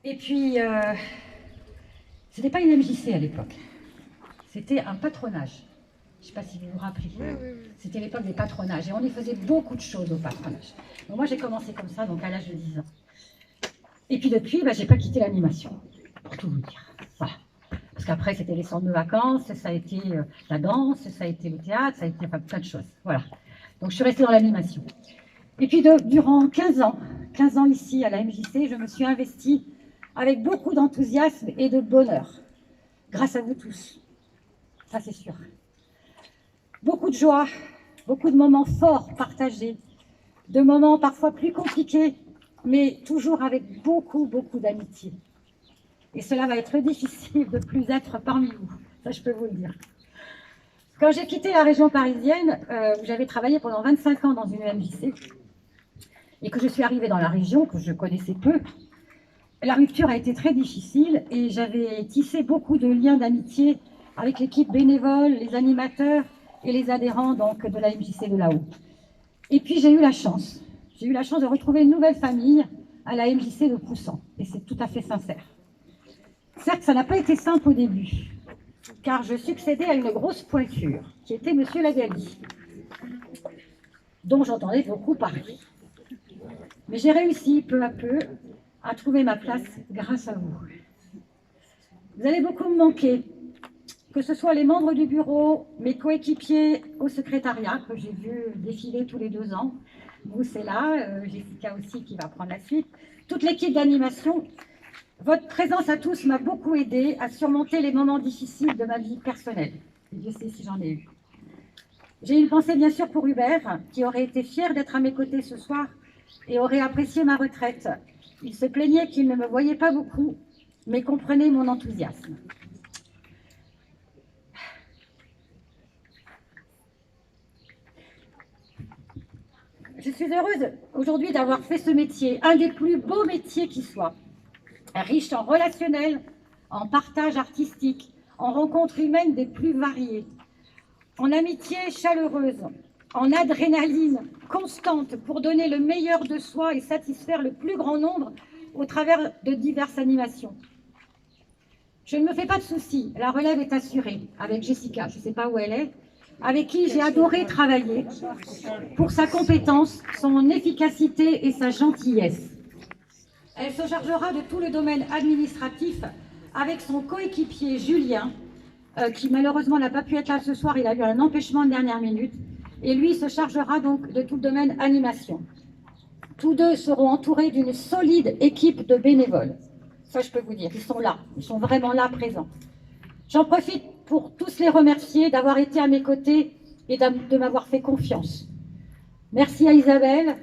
Et puis, c'était pas une MJC à l'époque, c'était un patronage. Je ne sais pas si vous vous rappelez. C'était l'époque des patronages et on y faisait beaucoup de choses au patronage. Donc moi j'ai commencé comme ça, donc à l'âge de 10 ans. Et puis depuis, je n'ai pas quitté l'animation, pour tout vous dire. Voilà. Parce qu'après c'était les centres de vacances, ça a été la danse, ça a été le théâtre, ça a été plein de choses. Voilà. Donc je suis restée dans l'animation. Et puis durant 15 ans ici à la MJC, je me suis investie avec beaucoup d'enthousiasme et de bonheur. Grâce à vous tous. Ça c'est sûr. Beaucoup de joie, beaucoup de moments forts partagés, de moments parfois plus compliqués, mais toujours avec beaucoup d'amitié. Et cela va être difficile de plus être parmi vous, ça je peux vous le dire. Quand j'ai quitté la région parisienne, où j'avais travaillé pendant 25 ans dans une MJC, et que je suis arrivée dans la région, que je connaissais peu, la rupture a été très difficile et j'avais tissé beaucoup de liens d'amitié avec l'équipe bénévole, les animateurs et les adhérents donc, de la MJC de là-haut. Et puis j'ai eu la chance de retrouver une nouvelle famille à la MJC de Poussan, et c'est tout à fait sincère. Certes, ça n'a pas été simple au début, car je succédais à une grosse pointure, qui était Monsieur Lagali, dont j'entendais beaucoup parler. Mais j'ai réussi peu à peu à trouver ma place grâce à vous. Vous allez beaucoup me manquer, que ce soit les membres du bureau, mes coéquipiers au secrétariat, que j'ai vu défiler tous les 2 ans. Vous, c'est là, Jessica aussi qui va prendre la suite. Toute l'équipe d'animation, votre présence à tous m'a beaucoup aidé à surmonter les moments difficiles de ma vie personnelle. Et Dieu sait si j'en ai eu. J'ai une pensée bien sûr pour Hubert, qui aurait été fier d'être à mes côtés ce soir et aurait apprécié ma retraite. Il se plaignait qu'il ne me voyait pas beaucoup, mais comprenait mon enthousiasme. Je suis heureuse aujourd'hui d'avoir fait ce métier, un des plus beaux métiers qui soit, riche en relationnel, en partage artistique, en rencontres humaines des plus variées, en amitié chaleureuse, en adrénaline constante pour donner le meilleur de soi et satisfaire le plus grand nombre au travers de diverses animations. Je ne me fais pas de soucis, la relève est assurée avec Jessica, je ne sais pas où elle est, avec qui j'ai adoré travailler pour sa compétence, son efficacité et sa gentillesse. Elle se chargera de tout le domaine administratif avec son coéquipier Julien, qui malheureusement n'a pas pu être là ce soir, il a eu un empêchement de dernière minute, et lui se chargera donc de tout le domaine animation. Tous deux seront entourés d'une solide équipe de bénévoles. Ça, je peux vous dire, ils sont là, ils sont vraiment là, présents. J'en profite pour tous les remercier d'avoir été à mes côtés et de m'avoir fait confiance. Merci à Isabelle,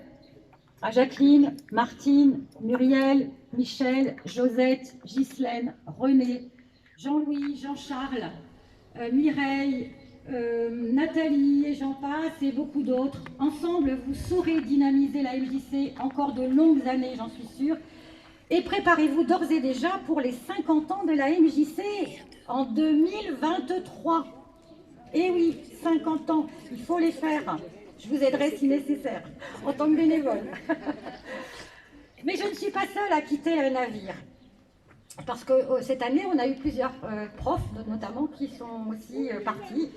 à Jacqueline, Martine, Muriel, Michel, Josette, Ghislaine, René, Jean-Louis, Jean-Charles, Mireille, Nathalie et j'en passe et beaucoup d'autres. Ensemble, vous saurez dynamiser la MJC encore de longues années, j'en suis sûre. Et préparez-vous d'ores et déjà pour les 50 ans de la MJC en 2023. Eh oui, 50 ans, il faut les faire. Je vous aiderai si nécessaire, en tant que bénévole. Mais je ne suis pas seule à quitter le navire. Parce que cette année, on a eu plusieurs profs, notamment, qui sont aussi partis.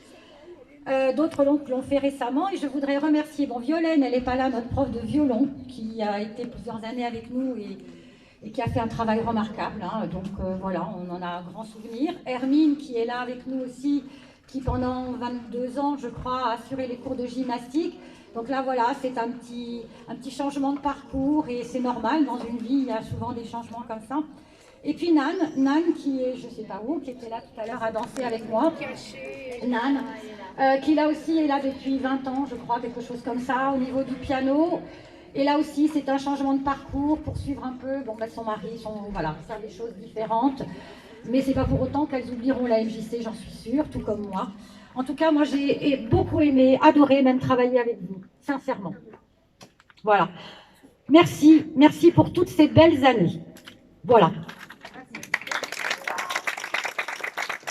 D'autres l'ont fait récemment. Et je voudrais remercier, Violaine, elle n'est pas là, notre prof de violon, qui a été plusieurs années avec nous et qui a fait un travail remarquable. Donc voilà, on en a un grand souvenir. Hermine, qui est là avec nous aussi, qui pendant 22 ans, je crois, a assuré les cours de gymnastique. Donc là, voilà, c'est un petit changement de parcours et c'est normal, dans une vie, il y a souvent des changements comme ça. Et puis Nan qui est, je ne sais pas où, qui était là tout à l'heure à danser avec moi. Nan, qui là aussi est là depuis 20 ans, je crois, quelque chose comme ça, au niveau du piano. Et là aussi, c'est un changement de parcours pour suivre un peu, son mari, voilà, faire des choses différentes. Mais c'est pas pour autant qu'elles oublieront la MJC, j'en suis sûre, tout comme moi. En tout cas, moi, j'ai beaucoup aimé, adoré même travailler avec vous, sincèrement. Voilà. Merci pour toutes ces belles années. Voilà.